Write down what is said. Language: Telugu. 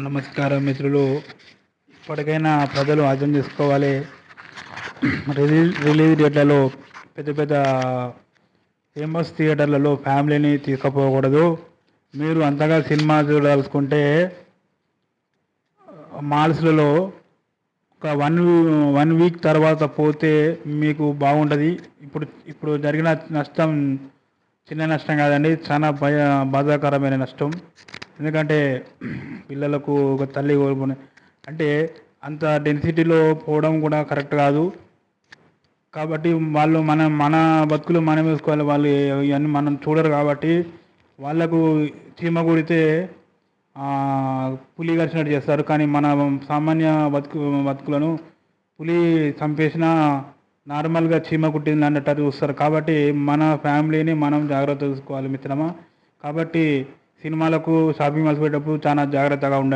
నమస్కారం మిత్రులు. ఇప్పటికైనా ప్రజలు అర్థం చేసుకోవాలి. రిలీజ్ డేట్లలో పెద్ద పెద్ద ఫేమస్ థియేటర్లలో ఫ్యామిలీని తీసుకుపోకూడదు. మీరు అంతగా సినిమా చూడాల్సుకుంటే మాల్స్లలో ఒక వన్ వీక్ తర్వాత పోతే మీకు బాగుంటుంది. ఇప్పుడు ఇప్పుడు జరిగిన నష్టం చిన్న నష్టం కాదండి, చాలా బాధాకరమైన నష్టం. ఎందుకంటే పిల్లలకు ఒక తల్లి కోల్పోయిన అంటే అంత డెన్సిటీలో పోవడం కూడా కరెక్ట్ కాదు. కాబట్టి వాళ్ళు మన బతుకులు మనం వేసుకోవాలి. వాళ్ళు ఇవన్నీ మనం చూడరు కాబట్టి వాళ్ళకు చీమ కుడితే పులి కరిచినట్టు చేస్తారు. కానీ మన సామాన్య బతుకులను పులి చంపేసిన నార్మల్గా చీమ కుట్టింది అన్నట్టు చూస్తారు. కాబట్టి మన ఫ్యామిలీని మనం జాగ్రత్త చూసుకోవాలి మిత్రమా. కాబట్టి సినిమాలకు షాపింగ్ మాల్స్ పోయేటప్పుడు చాలా జాగ్రత్తగా ఉండాలి.